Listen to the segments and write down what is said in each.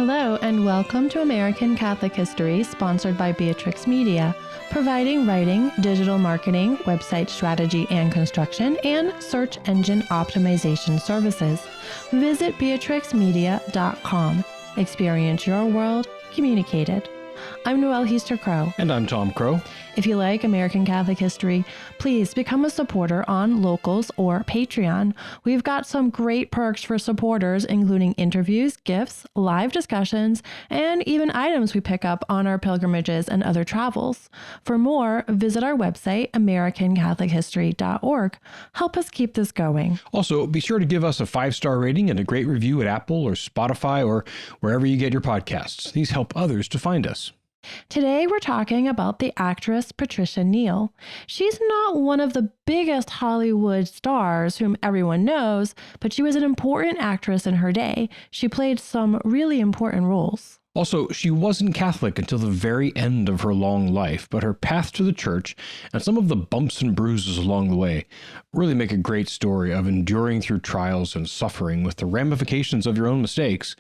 Hello and welcome to American Catholic History, sponsored by Beatrix Media, providing writing, digital marketing, website strategy and construction, and search engine optimization services. Visit beatrixmedia.com. Experience your world, communicated. I'm Noëlle Crowe. And I'm Tom Crowe. If you like American Catholic history, please become a supporter on Locals or Patreon. We've got some great perks for supporters, including interviews, gifts, live discussions, and even items we pick up on our pilgrimages and other travels. For more, visit our website, americancatholichistory.org. Help us keep this going. Also, be sure to give us a 5-star rating and a great review at Apple or Spotify or wherever you get your podcasts. These help others to find us. Today, we're talking about the actress Patricia Neal. She's not one of the biggest Hollywood stars whom everyone knows, but she was an important actress in her day. She played some really important roles. Also, she wasn't Catholic until the very end of her long life, but her path to the church and some of the bumps and bruises along the way really make a great story of enduring through trials and suffering with the ramifications of your own mistakes,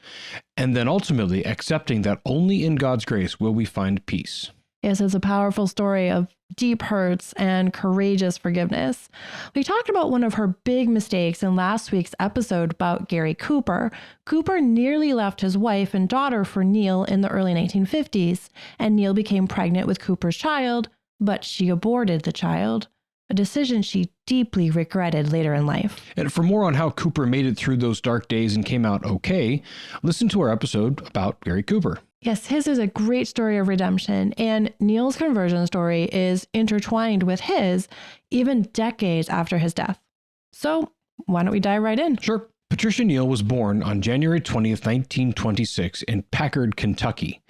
and then ultimately accepting that only in God's grace will we find peace. Yes, it's a powerful story of deep hurts and courageous forgiveness. We talked about one of her big mistakes in last week's episode about Gary Cooper. Cooper nearly left his wife and daughter for Neal in the early 1950s, and Neal became pregnant with Cooper's child, but she aborted the child, a decision she deeply regretted later in life. And for more on how Cooper made it through those dark days and came out okay, listen to our episode about Gary Cooper. Yes, his is a great story of redemption, and Neal's conversion story is intertwined with his even decades after his death. So why don't we dive right in? Sure. Patricia Neal was born on January 20th, 1926 in Packard, Kentucky.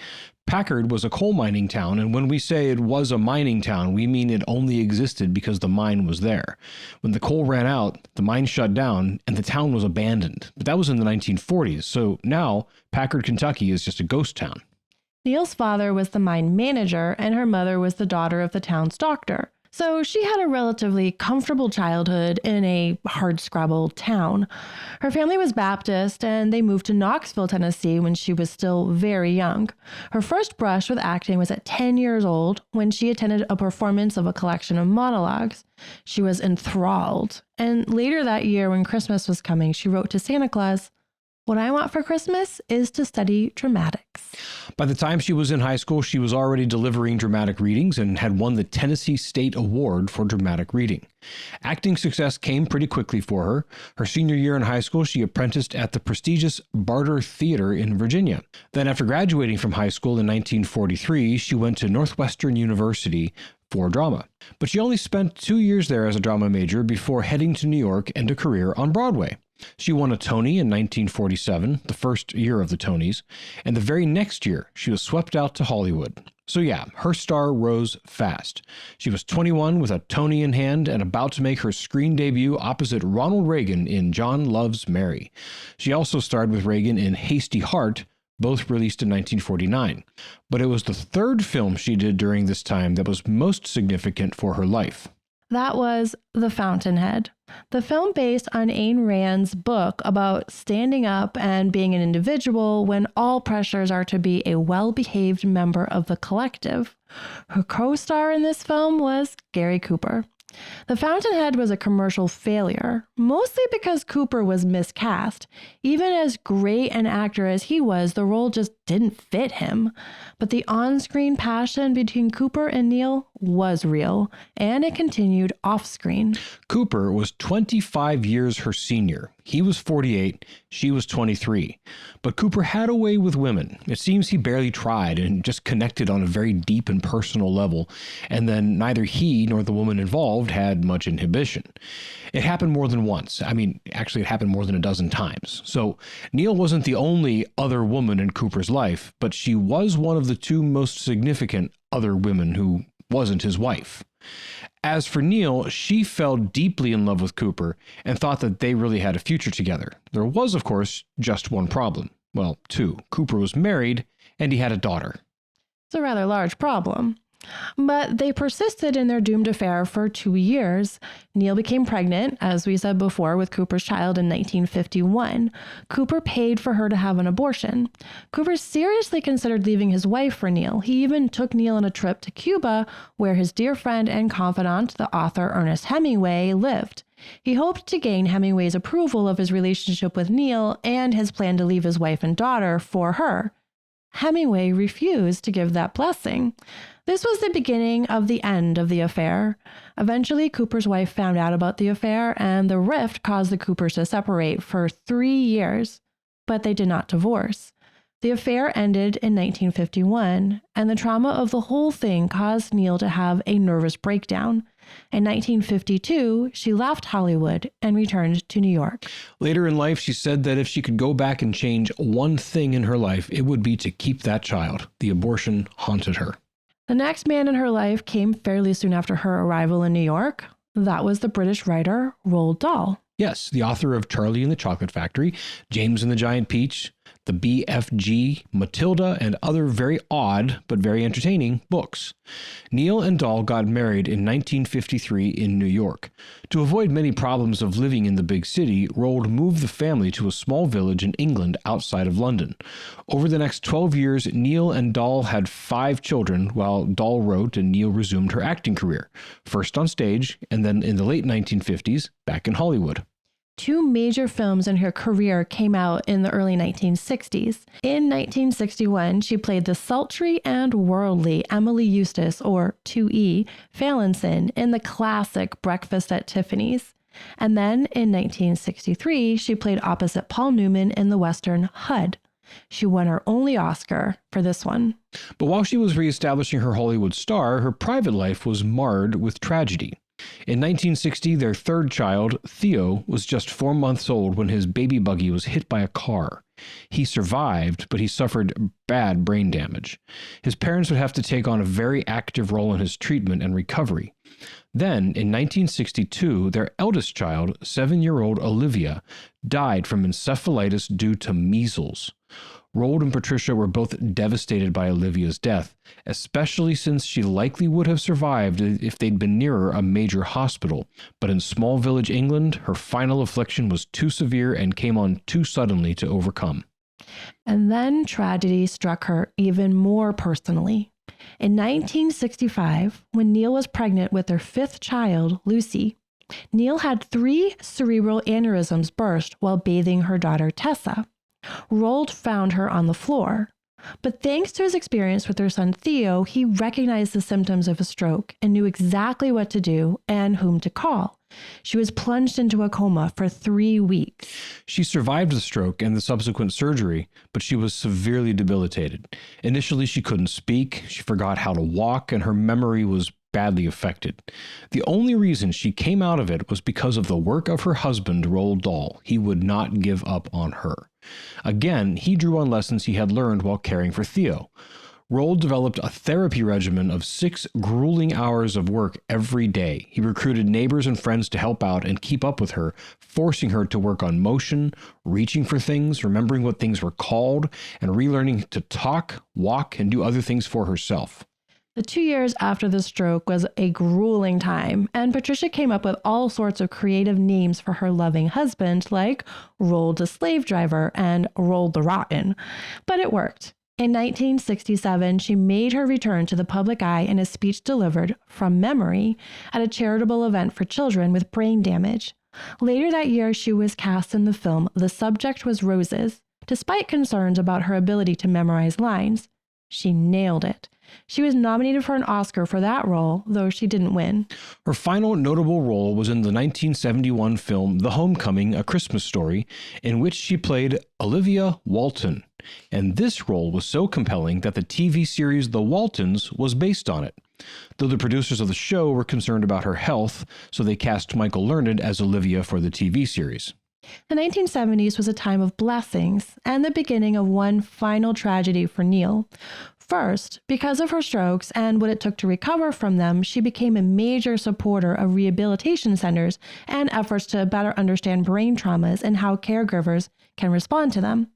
Packard was a coal mining town, and when we say it was a mining town, we mean it only existed because the mine was there. When the coal ran out, the mine shut down, and the town was abandoned. But that was in the 1940s, so now Packard, Kentucky is just a ghost town. Neal's father was the mine manager, and her mother was the daughter of the town's doctor. So she had a relatively comfortable childhood in a hardscrabble town. Her family was Baptist, and they moved to Knoxville, Tennessee when she was still very young. Her first brush with acting was at 10 years old when she attended a performance of a collection of monologues. She was enthralled, and later that year when Christmas was coming, she wrote to Santa Claus, "What I want for Christmas is to study dramatics." By the time she was in high school, she was already delivering dramatic readings and had won the Tennessee State Award for dramatic reading. Acting success came pretty quickly for her. Her senior year in high school, she apprenticed at the prestigious Barter Theater in Virginia. Then after graduating from high school in 1943, she went to Northwestern University for drama. But she only spent 2 years there as a drama major before heading to New York and a career on Broadway. She won a Tony in 1947, the first year of the Tonys, and the very next year, she was swept out to Hollywood. So yeah, her star rose fast. She was 21 with a Tony in hand and about to make her screen debut opposite Ronald Reagan in John Loves Mary. She also starred with Reagan in Hasty Heart, both released in 1949. But it was the third film she did during this time that was most significant for her life. That was The Fountainhead, the film based on Ayn Rand's book about standing up and being an individual when all pressures are to be a well-behaved member of the collective. Her co-star in this film was Gary Cooper. The Fountainhead was a commercial failure, mostly because Cooper was miscast. Even as great an actor as he was, the role just didn't fit him. But the on-screen passion between Cooper and Neal was real, and it continued off-screen. Cooper was 25 years her senior. He was 48, she was 23. But Cooper had a way with women. It seems he barely tried and just connected on a very deep and personal level, and then neither he nor the woman involved had much inhibition. It happened more than once. Actually, it happened more than a dozen times. So Neal wasn't the only other woman in Cooper's life, but she was one of the two most significant other women who wasn't his wife. As for Neal, she fell deeply in love with Cooper and thought that they really had a future together. There was, of course, just one problem. Well, two. Cooper was married and he had a daughter. It's a rather large problem. But they persisted in their doomed affair for 2 years. Neal became pregnant, as we said before, with Cooper's child in 1951. Cooper paid for her to have an abortion. Cooper seriously considered leaving his wife for Neal. He even took Neal on a trip to Cuba, where his dear friend and confidant, the author Ernest Hemingway, lived. He hoped to gain Hemingway's approval of his relationship with Neal and his plan to leave his wife and daughter for her. Hemingway refused to give that blessing. This was the beginning of the end of the affair. Eventually, Cooper's wife found out about the affair, and the rift caused the Coopers to separate for 3 years, but they did not divorce. The affair ended in 1951, and the trauma of the whole thing caused Neal to have a nervous breakdown. In 1952, she left Hollywood and returned to New York. Later in life, she said that if she could go back and change one thing in her life, it would be to keep that child. The abortion haunted her. The next man in her life came fairly soon after her arrival in New York. That was the British writer Roald Dahl. Yes, the author of Charlie and the Chocolate Factory, James and the Giant Peach, the BFG, Matilda, and other very odd but very entertaining books. Neal and Dahl got married in 1953 in New York. To avoid many problems of living in the big city, Roald moved the family to a small village in England outside of London. Over the next 12 years, Neal and Dahl had 5 children, while Dahl wrote and Neal resumed her acting career, first on stage and then in the late 1950s, back in Hollywood. 2 major films in her career came out in the early 1960s. In 1961, she played the sultry and worldly Emily Eustace, or 2E, Fallinson in the classic Breakfast at Tiffany's. And then in 1963, she played opposite Paul Newman in the western Hud. She won her only Oscar for this one. But while she was reestablishing her Hollywood star, her private life was marred with tragedy. In 1960, their third child, Theo, was just 4 months old when his baby buggy was hit by a car. He survived, but he suffered bad brain damage. His parents would have to take on a very active role in his treatment and recovery. Then, in 1962, their eldest child, 7-year-old Olivia, died from encephalitis due to measles. Roald and Patricia were both devastated by Olivia's death, especially since she likely would have survived if they'd been nearer a major hospital. But in small village England, her final affliction was too severe and came on too suddenly to overcome. And then tragedy struck her even more personally. In 1965, when Neal was pregnant with their 5th child, Lucy, Neal had 3 cerebral aneurysms burst while bathing her daughter Tessa. Roald found her on the floor, but thanks to his experience with their son Theo, he recognized the symptoms of a stroke and knew exactly what to do and whom to call. She was plunged into a coma for 3 weeks. She survived the stroke and the subsequent surgery, but she was severely debilitated. Initially, she couldn't speak, she forgot how to walk, and her memory was badly affected. The only reason she came out of it was because of the work of her husband, Roald Dahl. He would not give up on her. Again, he drew on lessons he had learned while caring for Theo. Roald developed a therapy regimen of 6 grueling hours of work every day. He recruited neighbors and friends to help out and keep up with her, forcing her to work on motion, reaching for things, remembering what things were called, and relearning to talk, walk, and do other things for herself. The 2 years after the stroke was a grueling time, and Patricia came up with all sorts of creative names for her loving husband, like Roald the Slave Driver and Roald the Rotten. But it worked. In 1967, she made her return to the public eye in a speech delivered from memory at a charitable event for children with brain damage. Later that year, she was cast in the film The Subject Was Roses. Despite concerns about her ability to memorize lines, she nailed it. She was nominated for an Oscar for that role, though she didn't win. Her final notable role was in the 1971 film The Homecoming, A Christmas Story, in which she played Olivia Walton. And this role was so compelling that the TV series The Waltons was based on it. Though the producers of the show were concerned about her health, so they cast Michael Learned as Olivia for the TV series. The 1970s was a time of blessings and the beginning of one final tragedy for Neal. First, because of her strokes and what it took to recover from them, she became a major supporter of rehabilitation centers and efforts to better understand brain traumas and how caregivers can respond to them.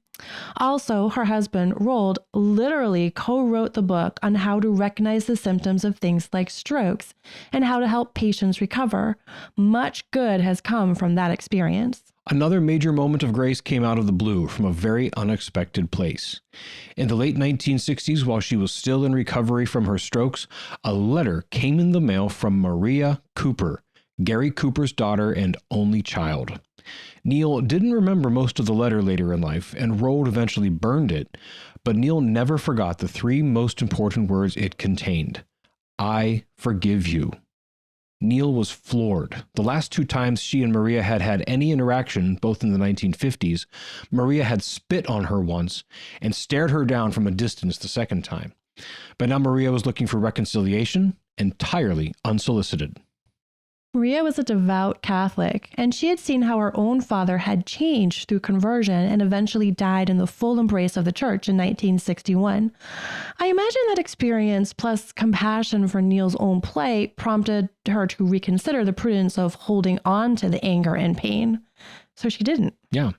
Also, her husband, Roald, literally co-wrote the book on how to recognize the symptoms of things like strokes and how to help patients recover. Much good has come from that experience. Another major moment of grace came out of the blue from a very unexpected place. In the late 1960s, while she was still in recovery from her strokes, a letter came in the mail from Maria Cooper, Gary Cooper's daughter and only child. Neal didn't remember most of the letter later in life, and Roald eventually burned it, but Neal never forgot the three most important words it contained. I forgive you. Neal was floored. The last two times she and Maria had had any interaction, both in the 1950s, Maria had spit on her once and stared her down from a distance the second time. But now Maria was looking for reconciliation, entirely unsolicited. Maria was a devout Catholic, and she had seen how her own father had changed through conversion and eventually died in the full embrace of the church in 1961. I imagine that experience, plus compassion for Neal's own plight, prompted her to reconsider the prudence of holding on to the anger and pain. So she didn't. Yeah.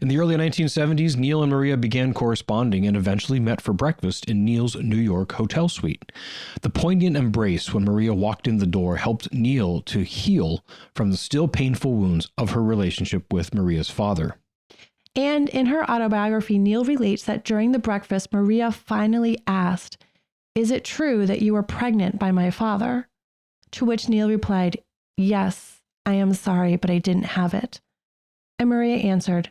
In the early 1970s, Neal and Maria began corresponding and eventually met for breakfast in Neal's New York hotel suite. The poignant embrace when Maria walked in the door helped Neal to heal from the still painful wounds of her relationship with Maria's father. And in her autobiography, Neal relates that during the breakfast, Maria finally asked, "Is it true that you were pregnant by my father?" To which Neal replied, "Yes, I am sorry, but I didn't have it." And Maria answered,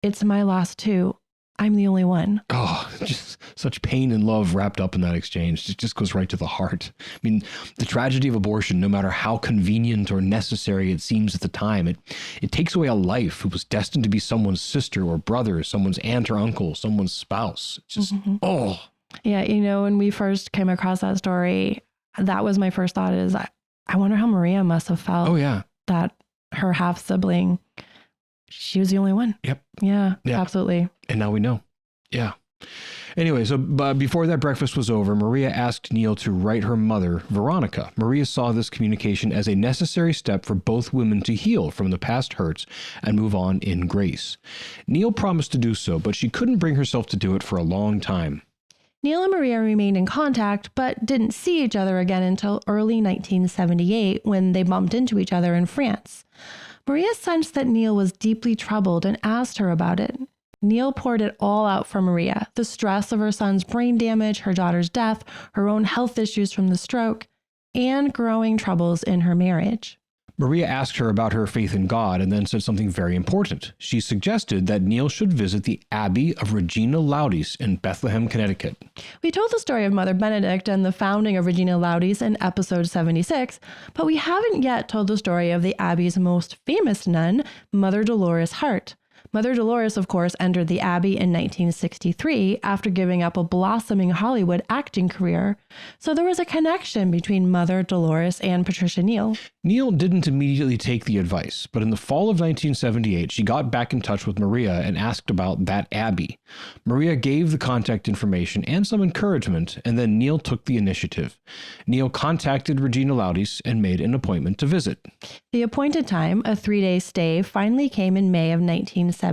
"It's my loss too. I'm the only one." Oh, just such pain and love wrapped up in that exchange. It just goes right to the heart. I mean, the tragedy of abortion, no matter how convenient or necessary it seems at the time, it takes away a life who was destined to be someone's sister or brother, someone's aunt or uncle, someone's spouse. It's just, oh. Yeah, when we first came across that story, that was my first thought is, I wonder how Maria must have felt. Oh, yeah. That her half-sibling, she was the only one. Yep. Yeah, absolutely. And now we know. Yeah. Anyway, so before that breakfast was over, Maria asked Neal to write her mother, Veronica. Maria saw this communication as a necessary step for both women to heal from the past hurts and move on in grace. Neal promised to do so, but she couldn't bring herself to do it for a long time. Neal and Maria remained in contact, but didn't see each other again until early 1978 when they bumped into each other in France. Maria sensed that Neal was deeply troubled and asked her about it. Neal poured it all out for Maria, the stress of her son's brain damage, her daughter's death, her own health issues from the stroke, and growing troubles in her marriage. Maria asked her about her faith in God and then said something very important. She suggested that Neal should visit the Abbey of Regina Laudis in Bethlehem, Connecticut. We told the story of Mother Benedict and the founding of Regina Laudis in episode 76, but we haven't yet told the story of the Abbey's most famous nun, Mother Dolores Hart. Mother Dolores, of course, entered the Abbey in 1963 after giving up a blossoming Hollywood acting career, so there was a connection between Mother Dolores and Patricia Neal. Neal didn't immediately take the advice, but in the fall of 1978, she got back in touch with Maria and asked about that abbey. Maria gave the contact information and some encouragement, and then Neal took the initiative. Neal contacted Regina Laudis and made an appointment to visit. The appointed time, a 3-day stay, finally came in May of 1979.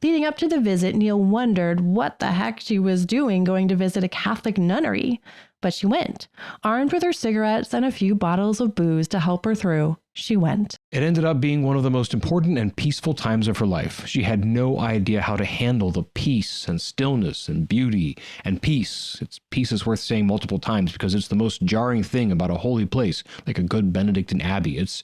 Leading up to the visit, Neal wondered what the heck she was doing going to visit a Catholic nunnery. But she went. Armed with her cigarettes and a few bottles of booze to help her through, she went. It ended up being one of the most important and peaceful times of her life. She had no idea how to handle the peace and stillness and beauty and peace. Peace is worth saying multiple times because it's the most jarring thing about a holy place, like a good Benedictine abbey. It's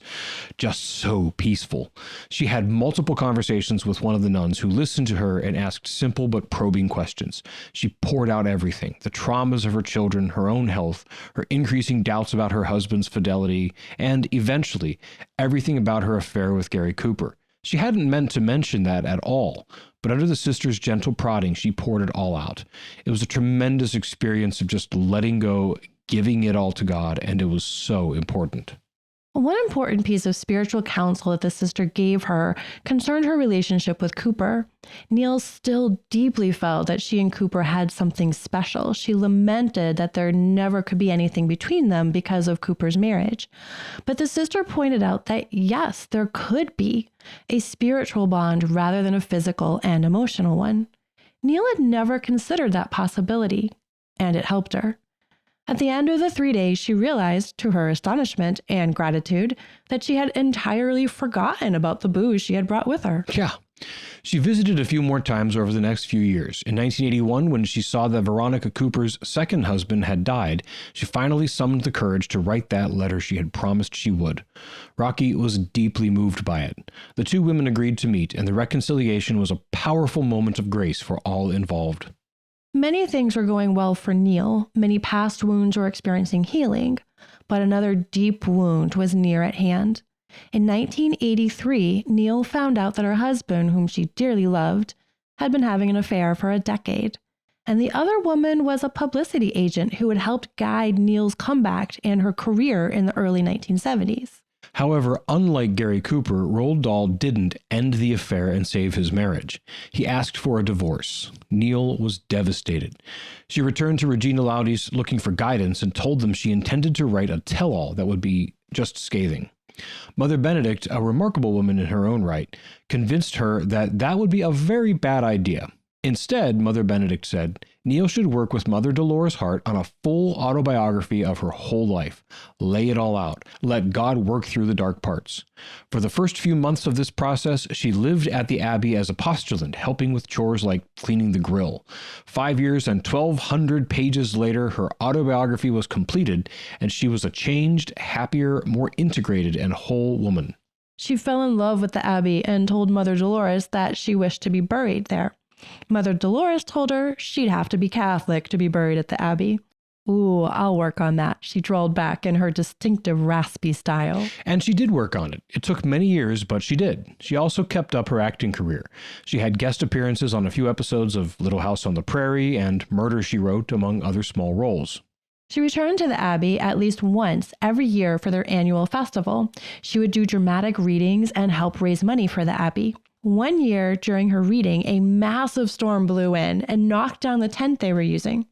just so peaceful. She had multiple conversations with one of the nuns who listened to her and asked simple but probing questions. She poured out everything, the traumas of her children, her own health, her increasing doubts about her husband's fidelity, and eventually, everything about her affair with Gary Cooper. She hadn't meant to mention that at all, but under the sister's gentle prodding, she poured it all out. It was a tremendous experience of just letting go, giving it all to God, and it was so important. One important piece of spiritual counsel that the sister gave her concerned her relationship with Cooper. Neal still deeply felt that she and Cooper had something special. She lamented that there never could be anything between them because of Cooper's marriage. But the sister pointed out that yes, there could be a spiritual bond rather than a physical and emotional one. Neal had never considered that possibility, and it helped her. At the end of the 3 days, she realized, to her astonishment and gratitude, that she had entirely forgotten about the booze she had brought with her. Yeah. She visited a few more times over the next few years. In 1981, when she saw that Veronica Cooper's second husband had died, she finally summoned the courage to write that letter she had promised she would. Rocky was deeply moved by it. The two women agreed to meet, and the reconciliation was a powerful moment of grace for all involved. Many things were going well for Neal. Many past wounds were experiencing healing, but another deep wound was near at hand. In 1983, Neal found out that her husband, whom she dearly loved, had been having an affair for a decade. And the other woman was a publicity agent who had helped guide Neal's comeback and her career in the early 1970s. However, unlike Gary Cooper, Roald Dahl didn't end the affair and save his marriage. He asked for a divorce. Neal was devastated. She returned to Regina Laudi's looking for guidance and told them she intended to write a tell-all that would be just scathing. Mother Benedict, a remarkable woman in her own right, convinced her that that would be a very bad idea. Instead, Mother Benedict said, Neal should work with Mother Dolores Hart on a full autobiography of her whole life. Lay it all out. Let God work through the dark parts. For the first few months of this process, she lived at the Abbey as a postulant, helping with chores like cleaning the grill. 5 years and 1,200 pages later, her autobiography was completed, and she was a changed, happier, more integrated, and whole woman. She fell in love with the Abbey and told Mother Dolores that she wished to be buried there. Mother Dolores told her she'd have to be Catholic to be buried at the Abbey. Ooh, I'll work on that, she drawled back in her distinctive raspy style. And she did work on it. It took many years, but she did. She also kept up her acting career. She had guest appearances on a few episodes of Little House on the Prairie and Murder, She Wrote, among other small roles. She returned to the Abbey at least once every year for their annual festival. She would do dramatic readings and help raise money for the Abbey. One year during her reading, a massive storm blew in and knocked down the tent they were using.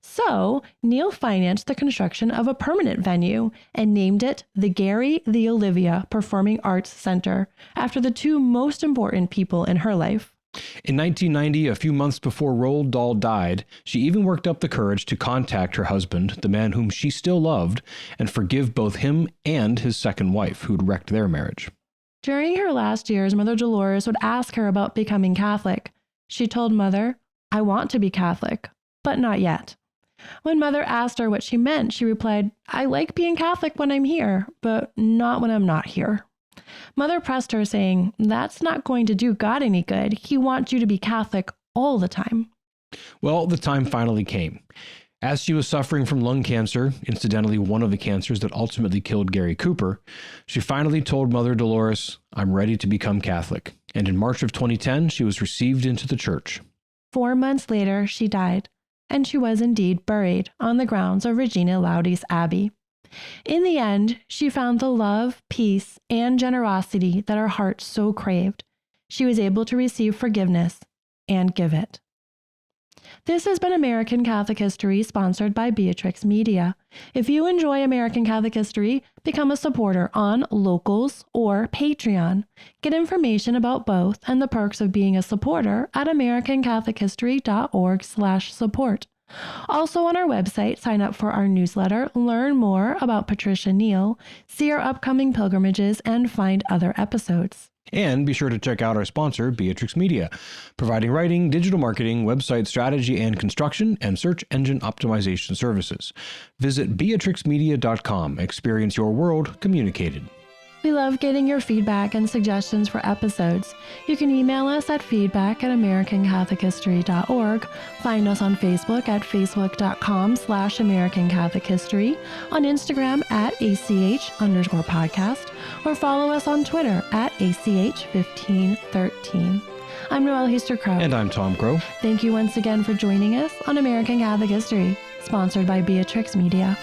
So Neal financed the construction of a permanent venue and named it the Gary the Olivia Performing Arts Center after the two most important people in her life. In 1990, a few months before Roald Dahl died, she even worked up the courage to contact her husband, the man whom she still loved, and forgive both him and his second wife, who'd wrecked their marriage. During her last years, Mother Dolores would ask her about becoming Catholic. She told Mother, "I want to be Catholic, but not yet." When Mother asked her what she meant, she replied, "I like being Catholic when I'm here, but not when I'm not here." Mother pressed her, saying, "That's not going to do God any good. He wants you to be Catholic all the time." Well, the time finally came. As she was suffering from lung cancer, incidentally one of the cancers that ultimately killed Gary Cooper, she finally told Mother Dolores, "I'm ready to become Catholic." And in March of 2010, she was received into the church. 4 months later, she died, and she was indeed buried on the grounds of Regina Laudi's Abbey. In the end, she found the love, peace, and generosity that her heart so craved. She was able to receive forgiveness and give it. This has been American Catholic History, sponsored by Beatrix Media. If you enjoy American Catholic History, become a supporter on Locals or Patreon. Get information about both and the perks of being a supporter at americancatholichistory.org/support. Also on our website, sign up for our newsletter, learn more about Patricia Neal, see our upcoming pilgrimages, and find other episodes. And be sure to check out our sponsor, Beatrix Media, providing writing, digital marketing, website strategy and construction, and search engine optimization services. Visit beatrixmedia.com. Experience your world communicated. We love getting your feedback and suggestions for episodes. You can email us at feedback@americancatholichistory.org. Find us on Facebook at facebook.com/AmericanCatholicHistory, on Instagram at ACH_podcast, or follow us on Twitter at ACH1513. I'm Noëlle Crowe. And I'm Tom Crowe. Thank you once again for joining us on American Catholic History, sponsored by Beatrix Media.